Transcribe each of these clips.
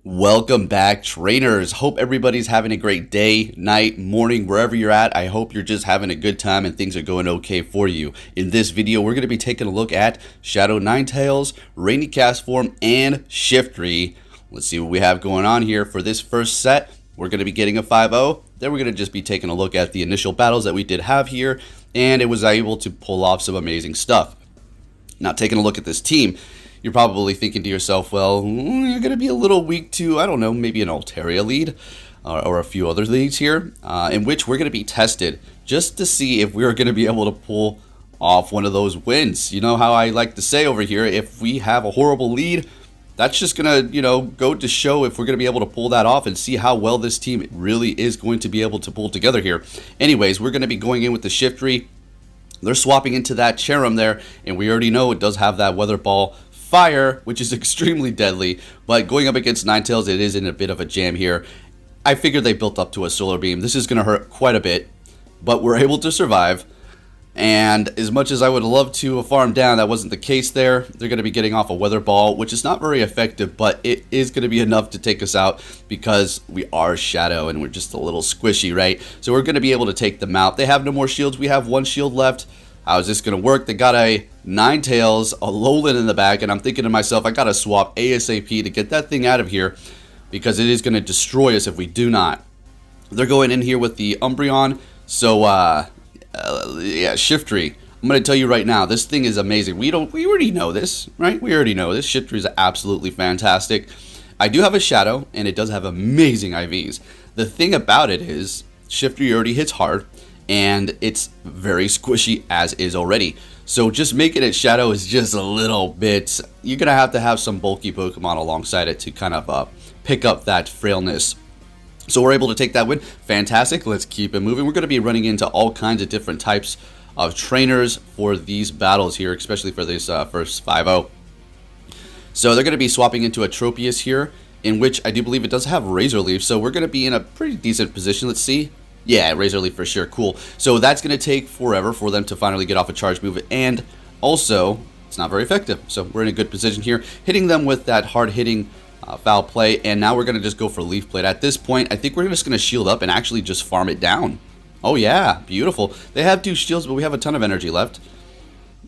Welcome back, trainers. Hope everybody's having a great day, night, morning, wherever you're at. I hope you're just having a good time and things are going okay for you. In this video, we're going to be taking a look at Shadow Ninetales, Rainy Castform, and Shiftry. Let's see what we have going on here for this first set. We're going to be getting a 5-0. Then we're going to just be taking a look at the initial battles that we did have here, and it was able to pull off some amazing stuff. Now, taking a look at this team, you're probably thinking to yourself, well, you're going to be a little weak to, I don't know, maybe an Altaria lead or a few other leads here, in which we're going to be tested just to see if we're going to be able to pull off one of those wins. You know how I like to say over here, if we have a horrible lead, that's just going to, go to show if we're going to be able to pull that off and see how well this team really is going to be able to pull together here. Anyways, we're going to be going in with the Shiftry. They're swapping into that Cherum there, and we already know it does have that Weather Ball Fire, which is extremely deadly, but going up against Ninetales, it is in a bit of a jam here. I figured they built up to a Solar Beam. This is going to hurt quite a bit, but we're able to survive. And as much as I would love to farm down, that wasn't the case there. They're going to be getting off a Weather Ball, which is not very effective, but it is going to be enough to take us out because we are Shadow and we're just a little squishy, right? So we're going to be able to take them out. They have no more shields. We have one shield left. How is this going to work? They got a Ninetales, a Alolan in the back, and I'm thinking to myself, I got to swap ASAP to get that thing out of here because it is going to destroy us if we do not. They're going in here with the Umbreon, so yeah, Shiftry. I'm going to tell you right now, this thing is amazing. We already know this, right? We already know this. Shiftry is absolutely fantastic. I do have a Shadow, and it does have amazing IVs. The thing about it is, Shiftry already hits hard, and it's very squishy as is already. So just making it Shadow is just a little bit, you're going to have some bulky Pokemon alongside it to kind of pick up that frailness. So we're able to take that win. Fantastic. Let's keep it moving. We're going to be running into all kinds of different types of trainers for these battles here, especially for this first 5-0. So they're going to be swapping into a Tropius here, in which I do believe it does have Razor Leaf. So we're going to be in a pretty decent position. Let's see. Yeah, Razor Leaf for sure. Cool. So that's going to take forever for them to finally get off a charge move. And also, it's not very effective. So we're in a good position here. Hitting them with that hard-hitting foul play. And now we're going to just go for Leaf Blade. At this point, I think we're just going to shield up and actually just farm it down. Oh, yeah. Beautiful. They have 2 shields, but we have a ton of energy left.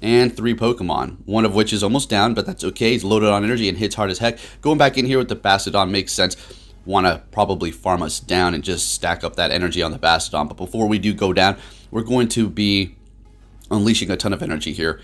And 3 Pokemon. One of which is almost down, but that's okay. He's loaded on energy and hits hard as heck. Going back in here with the Bastiodon makes sense. Want to probably farm us down and just stack up that energy on the Bastiodon. But before we do go down, we're going to be unleashing a ton of energy here.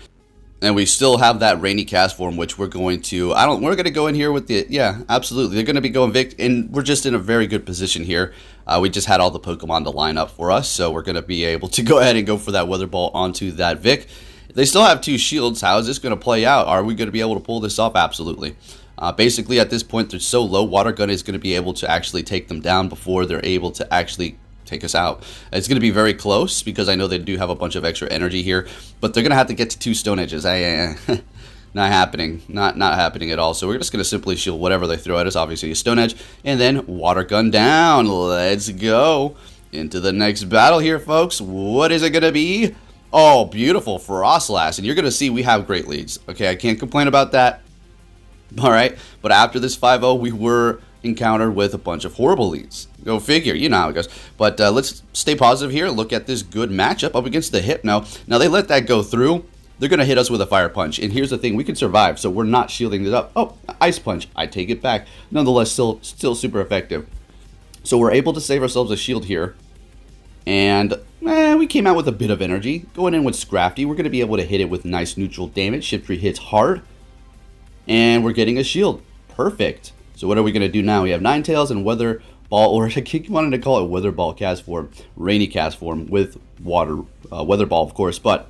And we still have that Rainy Castform, which we're going to, we're going to go in here with the, yeah, absolutely. They're going to be going Vic, and we're just in a very good position here. We just had all the Pokemon to line up for us, so we're going to be able to go ahead and go for that Weather Ball onto that Vic. They still have 2 shields. How is this going to play out? Are we going to be able to pull this off? Absolutely. Basically, at this point, they're so low, Water Gun is going to be able to actually take them down before they're able to actually take us out. It's going to be very close because I know they do have a bunch of extra energy here, but they're going to have to get to 2 Stone Edges. Not happening. Not happening at all. So we're just going to simply shield whatever they throw at us, obviously a Stone Edge, and then Water Gun down. Let's go into the next battle here, folks. What is it going to be? Oh, beautiful Frostlass, and you're going to see we have great leads. Okay, I can't complain about that. All right, but after this 5-0, we were encountered with a bunch of horrible leads. Go figure, you know how it goes. But let's stay positive here. Look at this good matchup up against the Hypno. Now, they let that go through. They're going to hit us with a Fire Punch. And here's the thing. We can survive, so we're not shielding it up. Oh, Ice Punch. I take it back. Nonetheless, still super effective. So we're able to save ourselves a shield here. And we came out with a bit of energy. Going in with Scrafty, we're going to be able to hit it with nice neutral damage. Shiftry hits hard. And we're getting a shield. Perfect. So what are we going to do now? We have Ninetales and Weather Ball, or I keep wanting to call it Weather Ball Castform, Rainy Castform with Weather Ball, of course. But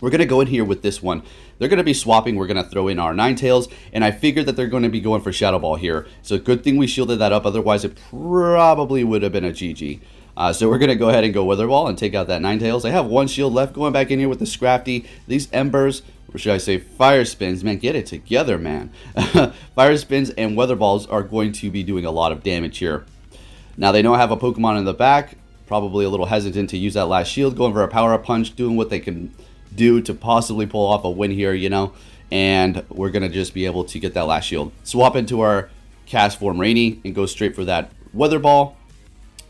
we're going to go in here with this one. They're going to be swapping. We're going to throw in our Ninetales, and I figured that they're going to be going for Shadow Ball here. So good thing we shielded that up. Otherwise, it probably would have been a GG. So we're going to go ahead and go Weather Ball and take out that Ninetales. I have 1 shield left. Going back in here with the Scrafty. These Embers, or should I say Fire Spins? Man, get it together, man. Fire Spins and Weather Balls are going to be doing a lot of damage here. Now, they know I have a Pokemon in the back. Probably a little hesitant to use that last shield. Going for a Power-Up Punch. Doing what they can do to possibly pull off a win here, And we're going to just be able to get that last shield. Swap into our Castform Rainy and go straight for that Weather Ball.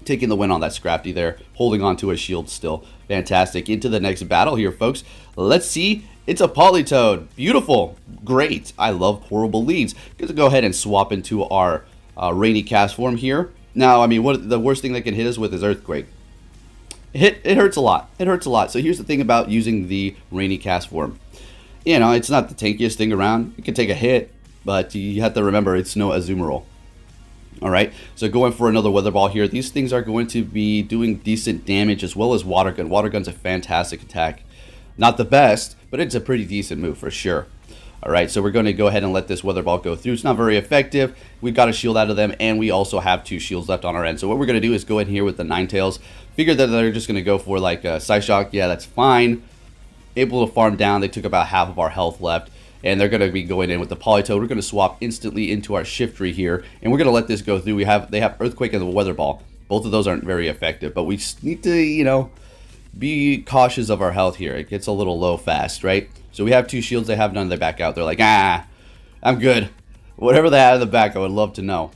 Taking the win on that Scrafty there, holding on to a shield still. Fantastic. Into the next battle here, folks. Let's see. It's a Politoed. Beautiful. Great. I love horrible leads. Gonna go ahead and swap into our Rainy Castform here. Now, I mean, what the worst thing that can hit us with is Earthquake. It hurts a lot. It hurts a lot. So here's the thing about using the Rainy Castform. You know, it's not the tankiest thing around. It can take a hit, but you have to remember it's no Azumarill. Alright, so going for another Weather Ball here. These things are going to be doing decent damage as well as Water Gun. Water Gun's a fantastic attack. Not the best, but it's a pretty decent move for sure. Alright, so we're going to go ahead and let this Weather Ball go through. It's not very effective. We've got a shield out of them, and we also have 2 shields left on our end. So what we're going to do is go in here with the Ninetales. Figure that they're just going to go for like a Psyshock. Yeah, that's fine. Able to farm down. They took about half of our health left. And they're going to be going in with the Politoed. We're going to swap instantly into our Shiftry here. And we're going to let this go through. They have Earthquake and the Weather Ball. Both of those aren't very effective. But we need to, you know, be cautious of our health here. It gets a little low fast, right? So we have 2 shields. They have none. They back out. They're like, I'm good. Whatever they have in the back, I would love to know.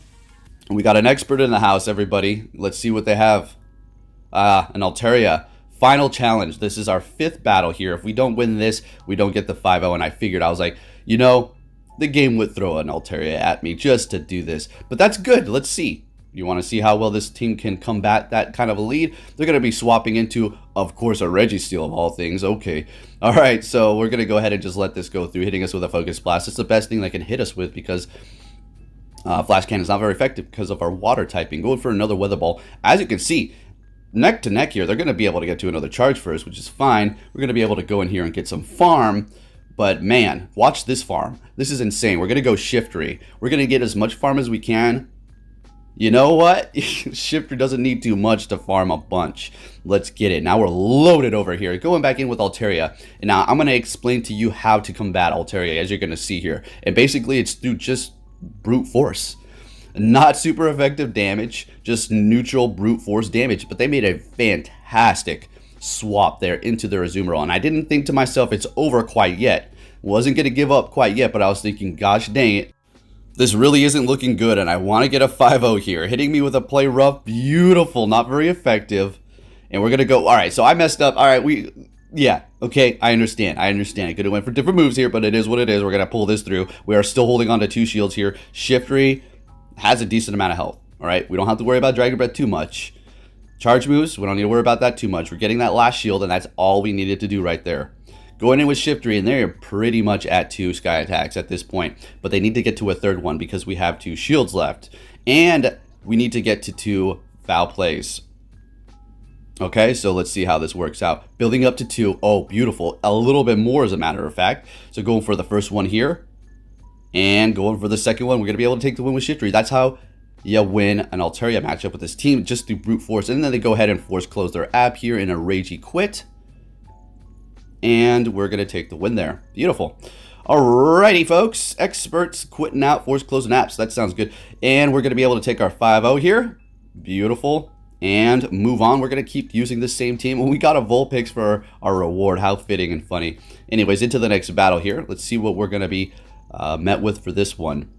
And we got an expert in the house, everybody. Let's see what they have. An Altaria. Final challenge. This is our 5th battle here. If we don't win this, we don't get the 5-0. And I figured, I was like, you know, the game would throw an Altaria at me just to do this. But that's good. Let's see. You want to see how well this team can combat that kind of a lead? They're going to be swapping into, of course, a Registeel of all things. Okay. All right. So we're going to go ahead and just let this go through, hitting us with a Focus Blast. It's the best thing they can hit us with because Flash Cannon is not very effective because of our water typing. Going for another Weather Ball. As you can see, neck to neck here, they're going to be able to get to another charge first, which is fine. We're going to be able to go in here and get some farm. But man, watch this farm. This is insane. We're going to go Shiftry. We're going to get as much farm as we can. You know what? Shiftry doesn't need too much to farm a bunch. Let's get it. Now we're loaded over here. Going back in with Altaria. And now I'm going to explain to you how to combat Altaria, as you're going to see here. And basically it's through just brute force. Not super effective damage, just neutral brute force damage. But they made a fantastic swap there into their Azumarill. And I didn't think to myself, it's over quite yet. Wasn't going to give up quite yet, but I was thinking, gosh dang it. This really isn't looking good, and I want to get a 5-0 here. Hitting me with a play rough, beautiful, not very effective. And we're going to go, all right, so I messed up. All right, yeah, okay, I understand. I could have went for different moves here, but it is what it is. We're going to pull this through. We are still holding on to 2 shields here. Shiftry has a decent amount of health, all right? We don't have to worry about Dragon Breath too much. Charge moves, we don't need to worry about that too much. We're getting that last shield, and that's all we needed to do right there. Going in with Shiftry, and they're pretty much at 2 Sky Attacks at this point. But they need to get to a 3rd one because we have 2 shields left. And we need to get to 2 Foul Plays. Okay, so let's see how this works out. Building up to 2. Oh, beautiful. A little bit more, as a matter of fact. So going for the first one here. And going for the second one. We're going to be able to take the win with Shiftry. That's how you win an Altaria matchup with this team, just through brute force. And then they go ahead and force close their app here in a Ragey Quit. And we're going to take the win there. Beautiful. Alrighty, folks. Experts quitting out, force closing apps. That sounds good. And we're going to be able to take our 5-0 here. Beautiful. And move on. We're going to keep using the same team. We got a Vulpix for our reward. How fitting and funny. Anyways, into the next battle here. Let's see what we're going to be met with for this one.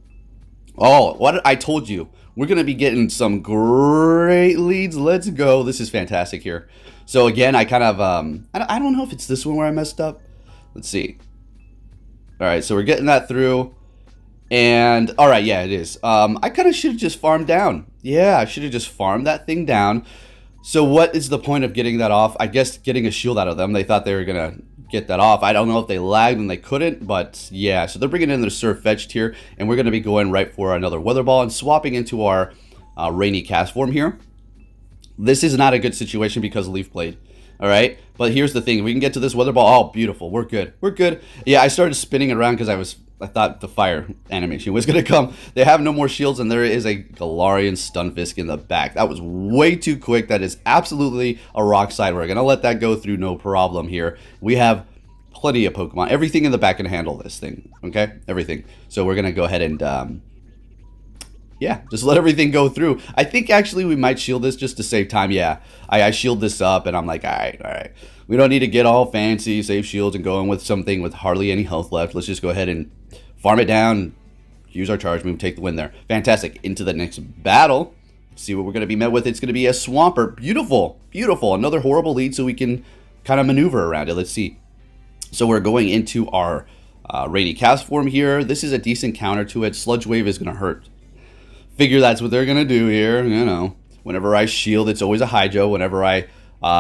Oh, what I told you. We're going to be getting some great leads. Let's go. This is fantastic here. So again, I kind of, I don't know if it's this one where I messed up. Let's see. All right, so we're getting that through. And, all right, yeah, it is. I kind of should have just farmed down. Yeah, I should have just farmed that thing down. So what is the point of getting that off? I guess getting a shield out of them. They thought they were going to get that off. I don't know if they lagged and they couldn't, but yeah. So they're bringing in their Surf Fetched here, and we're going to be going right for another Weather Ball and swapping into our Rainy Castform here. This is not a good situation because Leaf Blade. All right, but here's the thing. We can get to this Weather Ball. Oh, beautiful. We're good. We're good. Yeah, I started spinning around because I thought the fire animation was going to come. They have no more shields, and there is a Galarian Stunfisk in the back. That was way too quick. That is absolutely a rock slide. We're going to let that go through no problem here. We have plenty of Pokemon. Everything in the back can handle this thing, okay? Everything. So we're going to go ahead and, yeah, just let everything go through. I think actually we might shield this just to save time. Yeah, I shield this up, and I'm like, all right. We don't need to get all fancy, save shields, and go in with something with hardly any health left. Let's just go ahead and farm it down. use our charge move, take the win there. Fantastic. Into the next battle. See what we're going to be met with. It's going to be a Swampert. Beautiful. Beautiful. Another horrible lead so we can kind of maneuver around it. Let's see. So we're going into our Rainy Castform here. This is a decent counter to it. Sludge Wave is going to hurt. Figure that's what they're going to do here. You know, whenever I shield, it's always a Hydro. Whenever I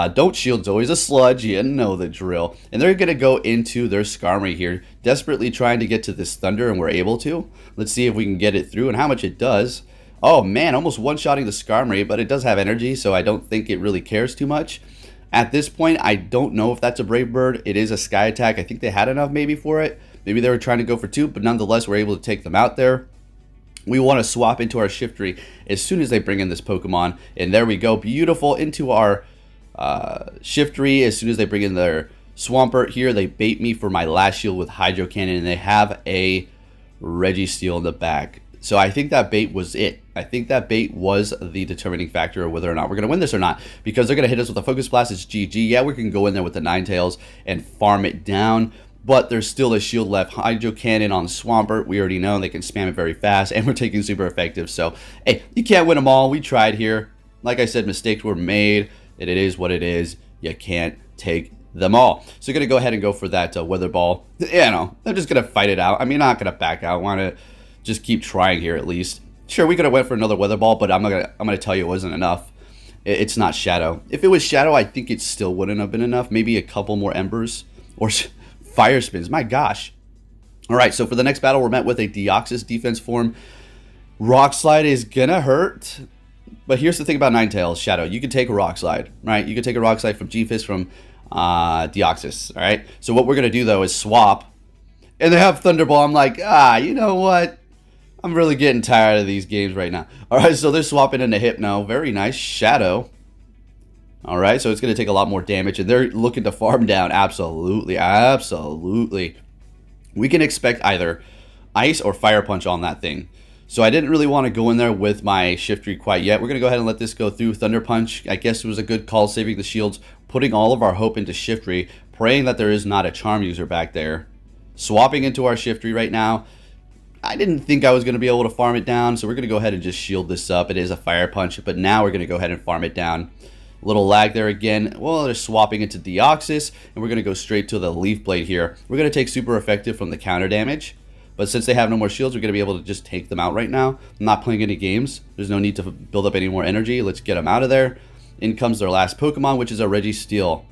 don't shield, it's always a Sludge. You know the drill. And they're going to go into their Skarmory here, desperately trying to get to this Thunder, and we're able to. Let's see if we can get it through and how much it does. Oh man, almost one-shotting the Skarmory, but it does have energy, so I don't think it really cares too much. At this point, I don't know if that's a Brave Bird. It is a Sky Attack. I think they had enough maybe for it. Maybe they were trying to go for 2, but nonetheless, we're able to take them out there. We want to swap into our Shiftry as soon as they bring in this Pokemon. And there we go. Beautiful into our Shiftry. As soon as they bring in their Swampert here, they bait me for my last shield with Hydro Cannon. And they have a Registeel in the back. So I think that bait was it. I think that bait was the determining factor of whether or not we're going to win this or not. Because they're going to hit us with a Focus Blast. It's GG. Yeah, we can go in there with the Ninetales and farm it down. But there's still a shield left. Hydro Cannon on Swampert. We already know they can spam it very fast. And we're taking super effective. So, hey, you can't win them all. We tried here. Like I said, mistakes were made. And it is what it is. You can't take them all. So, going to go ahead and go for that Weather Ball. You know, I'm just going to fight it out. I mean, I'm not going to back out. I want to just keep trying here at least. Sure, we could have went for another Weather Ball. But I'm gonna tell you it wasn't enough. It's not Shadow. If it was Shadow, I think it still wouldn't have been enough. Maybe a couple more Embers. Or Fire Spins, my gosh. Alright, so for the next battle, we're met with a Deoxys defense form. Rock Slide is gonna hurt. But here's the thing about Ninetales, Shadow. You can take a Rock Slide, right? You can take a Rock Slide from G-Fist, from Deoxys, alright? So what we're gonna do, though, is swap. And they have Thunderball. I'm like, you know what? I'm really getting tired of these games right now. Alright, so they're swapping into Hypno. Very nice. Shadow. Alright, so it's going to take a lot more damage, and they're looking to farm down. Absolutely, absolutely. We can expect either Ice or Fire Punch on that thing. So I didn't really want to go in there with my Shiftry quite yet. We're going to go ahead and let this go through. Thunder Punch, I guess it was a good call, saving the shields, putting all of our hope into Shiftry, praying that there is not a Charm user back there. Swapping into our Shiftry right now. I didn't think I was going to be able to farm it down, so we're going to go ahead and just shield this up. It is a Fire Punch, but now we're going to go ahead and farm it down. Little lag there again. Well, they're swapping into Deoxys, and we're going to go straight to the Leaf Blade here. We're going to take super effective from the counter damage, but since they have no more shields, we're going to be able to just take them out right now. I'm not playing any games. There's no need to build up any more energy. Let's get them out of there. In comes their last Pokemon, which is a Registeel.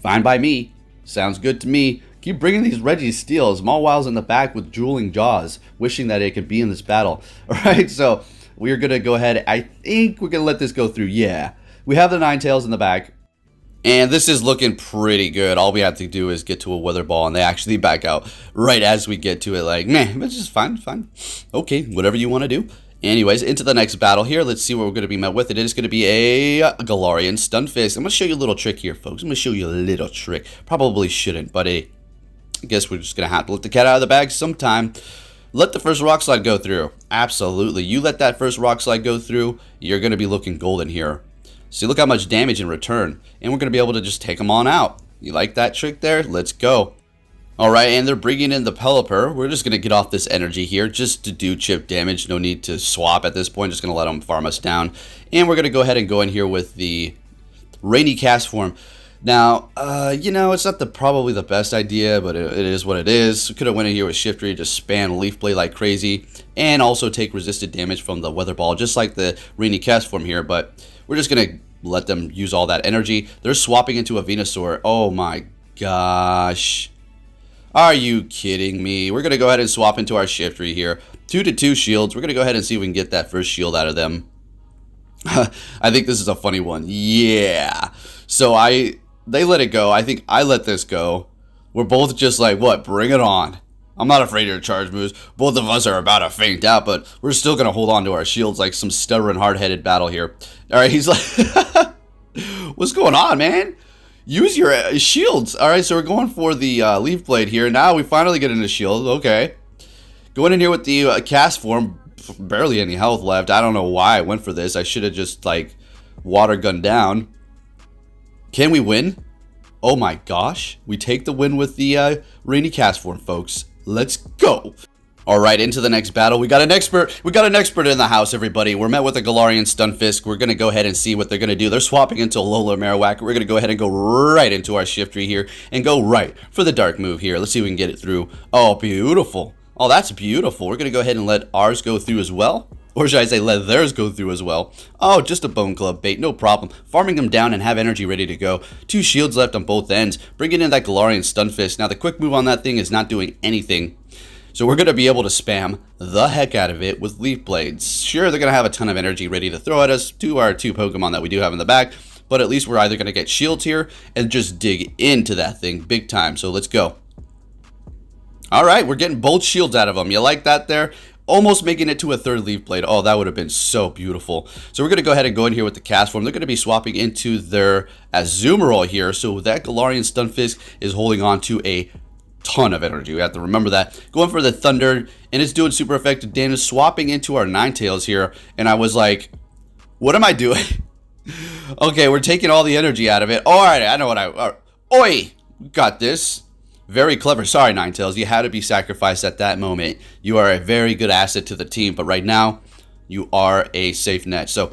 Fine by me. Sounds good to me. Keep bringing these Registeels. Mawil's in the back with drooling jaws, wishing that it could be in this battle. All right, so we're going to go ahead. I think we're going to let this go through. Yeah. We have the Ninetales in the back, and this is looking pretty good. All we have to do is get to a Weather Ball, and they actually back out right as we get to it. Like, meh, it's just fine, fine. Okay, whatever you want to do. Anyways, into the next battle here. Let's see what we're going to be met with. It is going to be a Galarian Stunfisk. I'm going to show you a little trick here, folks. I'm going to show you a little trick. Probably shouldn't, but I guess we're just going to have to let the cat out of the bag sometime. Let the first Rock Slide go through. Absolutely. You let that first Rock Slide go through, you're going to be looking golden here. See, look how much damage in return. And we're going to be able to just take them on out. You like that trick there? Let's go. Alright, and they're bringing in the Pelipper. We're just going to get off this energy here just to do chip damage. No need to swap at this point. Just going to let them farm us down. And we're going to go ahead and go in here with the Rainy Castform. Now, you know, it's not probably the best idea, but it is what it is. We could have went in here with Shiftry and just spam Leaf Blade like crazy. And also take resisted damage from the Weather Ball, just like the Rainy Castform here. But we're just going to let them use all that energy. They're swapping into a Venusaur. Oh my gosh. Are you kidding me? We're going to go ahead and swap into our Shiftry here. 2-2 shields. We're going to go ahead and see if we can get that first shield out of them. I think this is a funny one. Yeah. So they let it go. I think I let this go. We're both just like, what? Bring it on. I'm not afraid of your charge moves. Both of us are about to faint out, but we're still going to hold on to our shields like some stubborn, hard-headed battle here. All right, he's like, what's going on, man? Use your shields. All right, so we're going for the Leaf Blade here. Now we finally get into shield. Okay. Going in here with the Castform. Barely any health left. I don't know why I went for this. I should have just, like, water gunned down. Can we win? Oh my gosh. We take the win with the Rainy Castform, folks. Let's go. All right, into the next battle. We got an expert. We got an expert in the house, everybody. We're met with a Galarian Stunfisk. We're going to go ahead and see what they're going to do. They're swapping into Alola Marowak. We're going to go ahead and go right into our Shiftry here and go right for the dark move here. Let's see if we can get it through. Oh, beautiful. Oh, that's beautiful. We're going to go ahead and let ours go through as well. Or should I say let theirs go through as well. Oh, just a Bone Club bait, no problem. Farming them down and have energy ready to go. 2 shields left on both ends. Bringing in that Galarian Stunfisk. Now, the quick move on that thing is not doing anything. So we're going to be able to spam the heck out of it with Leaf Blades. Sure, they're going to have a ton of energy ready to throw at us to our 2 Pokemon that we do have in the back. But at least we're either going to get shields here and just dig into that thing big time. So let's go. Alright, we're getting both shields out of them. You like that there? Almost making it to a 3rd Leaf Blade. Oh, that would have been so beautiful. So we're going to go ahead and go in here with the Castform. They're going to be swapping into their Azumarill here. So that Galarian Stunfisk is holding on to a ton of energy. We have to remember that. Going for the Thunder, and it's doing super effective damage. Swapping into our Ninetales here, and I was like, what am I doing? Okay, we're taking all the energy out of it. Alright, I know what Oi! Got this. Very clever. Sorry, Ninetales. You had to be sacrificed at that moment. You are a very good asset to the team, but right now, you are a safe net. So,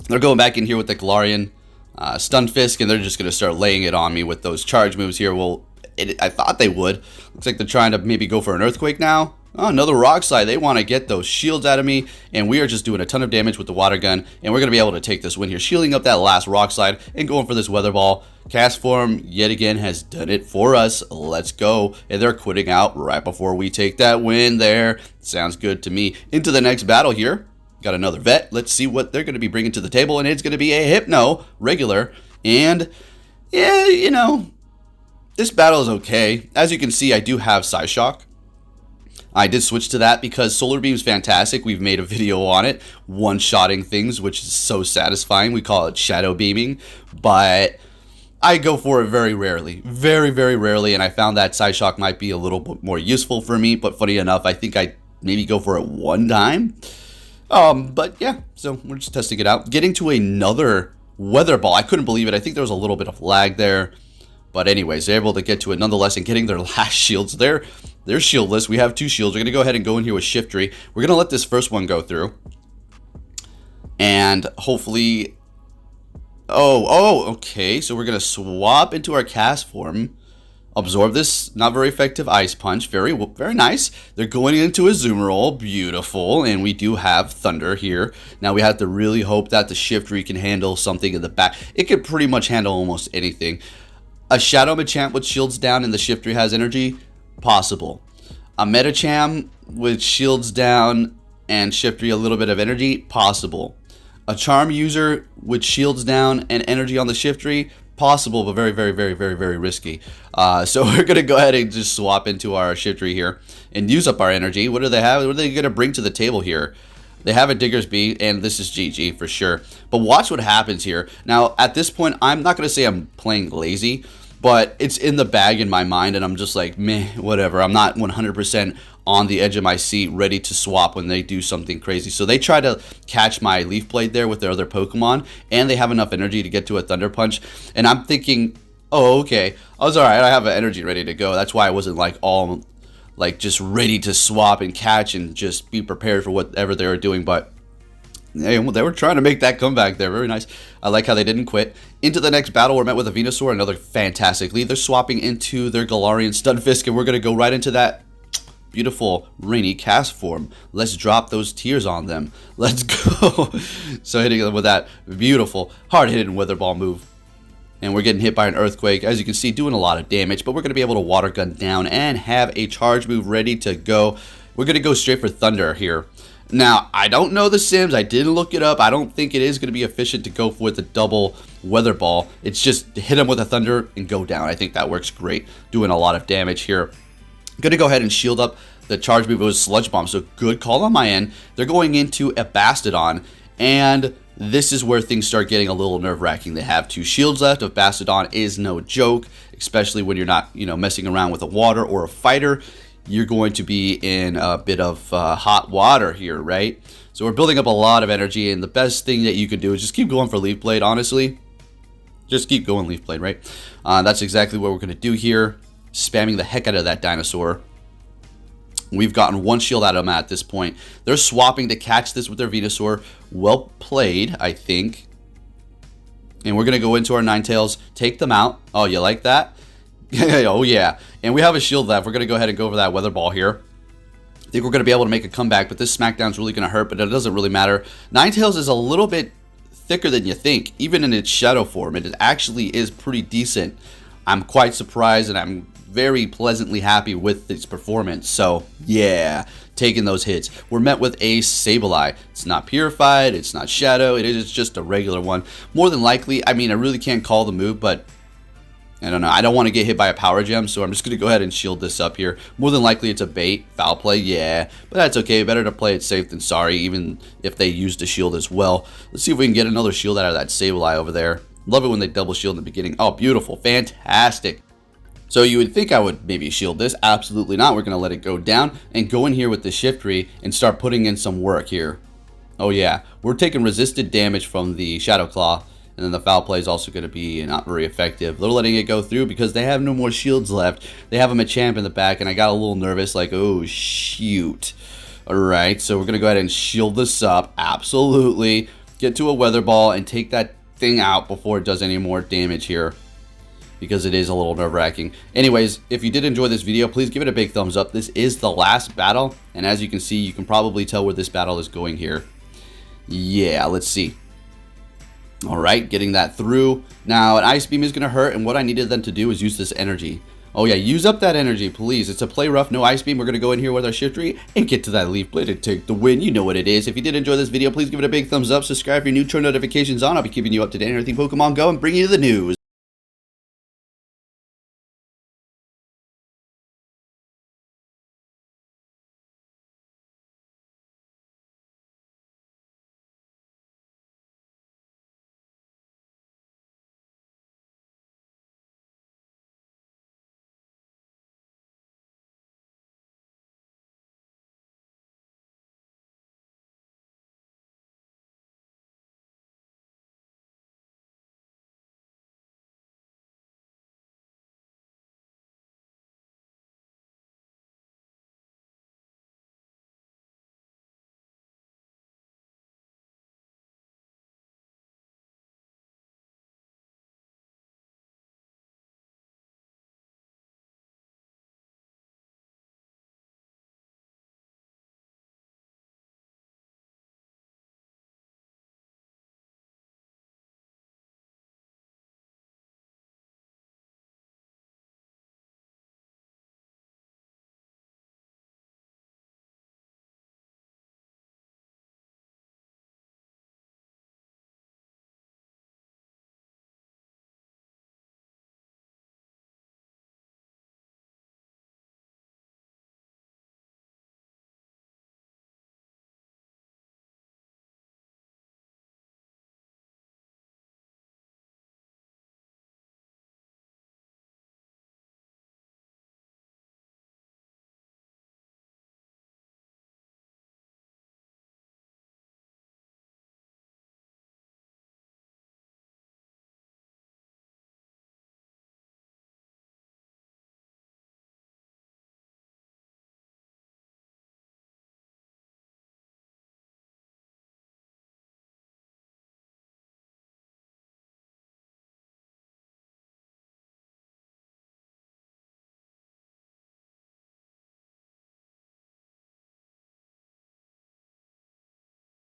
they're going back in here with the Galarian Stunfisk, and they're just going to start laying it on me with those charge moves here. Well, I thought they would. Looks like they're trying to maybe go for an Earthquake now. Oh, another Rock Slide. They want to get those shields out of me, and we are just doing a ton of damage with the Water Gun, and we're going to be able to take this win here, shielding up that last Rock Slide and going for this Weather Ball. Castform, yet again, has done it for us. Let's go. And they're quitting out right before we take that win there. Sounds good to me. Into the next battle here. Got another vet. Let's see what they're going to be bringing to the table, and it's going to be a Hypno regular. And, yeah, you know, this battle is okay. As you can see, I do have Psyshock. I did switch to that because Solar Beam is fantastic. We've made a video on it, one-shotting things, which is so satisfying. We call it shadow beaming, but I go for it very rarely. Very, very rarely, and I found that Psyshock might be a little bit more useful for me, but funny enough, I think I maybe go for it one time. But yeah, so we're just testing it out. Getting to another Weather Ball. I couldn't believe it. I think there was a little bit of lag there. But anyways, they're able to get to it nonetheless and getting their last shields. They're shieldless. We have 2 shields. We're going to go ahead and go in here with Shiftry. We're going to let this first one go through. And hopefully... Oh, okay. So we're going to swap into our Castform. Absorb this not very effective Ice Punch. Very nice. They're going into Azumarill. Beautiful. And we do have Thunder here. Now we have to really hope that the Shiftry can handle something in the back. It could pretty much handle almost anything. A Shadow Machamp with shields down and the Shiftry has energy? Possible. A Metacham with shields down and Shiftry a little bit of energy? Possible. A Charm user with shields down and energy on the Shiftry? Possible, but very, very, very, very, very risky. So we're going to go ahead and just swap into our Shiftry here and use up our energy. What do they have? What are they going to bring to the table here? They have a Digger's Beat, and this is GG for sure. But watch what happens here. Now, at this point, I'm not going to say I'm playing lazy, but it's in the bag in my mind, and I'm just like, meh, whatever. I'm not 100% on the edge of my seat ready to swap when they do something crazy. So they try to catch my Leaf Blade there with their other Pokemon, and they have enough energy to get to a Thunder Punch. And I'm thinking, oh, okay. I was all right. I have energy ready to go. That's why I wasn't like all... like just ready to swap and catch and just be prepared for whatever they were doing. But they were trying to make that comeback there. Very nice. I like how they didn't quit. Into the next battle, we're met with a Venusaur, another fantastic lead. They're swapping into their Galarian Stunfisk, and we're going to go right into that beautiful Rainy Castform. Let's drop those tears on them. Let's go. So hitting them with that beautiful, hard-hitting Weather Ball move. And we're getting hit by an Earthquake, as you can see, doing a lot of damage. But we're going to be able to Water Gun down and have a charge move ready to go. We're going to go straight for Thunder here. Now, I don't know the Sims. I didn't look it up. I don't think it is going to be efficient to go with a double Weather Ball. It's just hit him with a Thunder and go down. I think that works great, doing a lot of damage here. Going to go ahead and shield up the charge move. It was Sludge Bomb, so good call on my end. They're going into a Bastodon, and this is where things start getting a little nerve-wracking. They have 2 shields left. A Bastodon is no joke, especially when you're not, messing around with a water or a fighter. You're going to be in a bit of hot water here, right? So we're building up a lot of energy, and the best thing that you can do is just keep going for Leaf Blade, honestly. Just keep going Leaf Blade, right? That's exactly what we're going to do here. Spamming the heck out of that dinosaur. We've gotten one shield out of them at this point. They're swapping to catch this with their Venusaur. Well played, I think. And we're going to go into our Ninetales, take them out. Oh, you like that? Oh, yeah. And we have a shield left. We're going to go ahead and go over that Weather Ball here. I think we're going to be able to make a comeback, but this Smackdown's really going to hurt, but it doesn't really matter. Ninetales is a little bit thicker than you think. Even in its Shadow form, it actually is pretty decent. I'm quite surprised, and I'm very pleasantly happy with its performance. So, yeah, taking those hits. We're met with a Sableye. It's not purified, it's not Shadow, it is just a regular one. More than likely, I mean, I really can't call the move, but I don't know. I don't want to get hit by a power gem, so I'm just going to go ahead and shield this up here. More than likely, it's a bait. Foul play, yeah. But that's okay. Better to play it safe than sorry, even if they used a shield as well. Let's see if we can get another shield out of that Sableye over there. Love it when they double shield in the beginning. Oh, beautiful. Fantastic. So you would think I would maybe shield this. Absolutely not. We're going to let it go down and go in here with the Shiftry and start putting in some work here. Oh, yeah. We're taking resisted damage from the Shadow Claw. And then the foul play is also going to be not very effective. They're letting it go through because they have no more shields left. They have a Machamp in the back, and I got a little nervous, like, oh, shoot. Alright, so we're going to go ahead and shield this up. Absolutely. Get to a Weather Ball and take that thing out before it does any more damage here, because it is a little nerve-wracking. Anyways, if you did enjoy this video, please give it a big thumbs up. This is the last battle, and as you can see, you can probably tell where this battle is going here. Yeah, let's see. Alright, getting that through. Now, an Ice Beam is going to hurt, and what I needed them to do is use this energy. Oh yeah, use up that energy, please. It's a play rough, no Ice Beam. We're going to go in here with our Shiftry and get to that Leaf Blade and take the win. You know what it is. If you did enjoy this video, please give it a big thumbs up. Subscribe if you're new, turn notifications on. I'll be keeping you up to date on everything Pokemon Go and bringing you the news.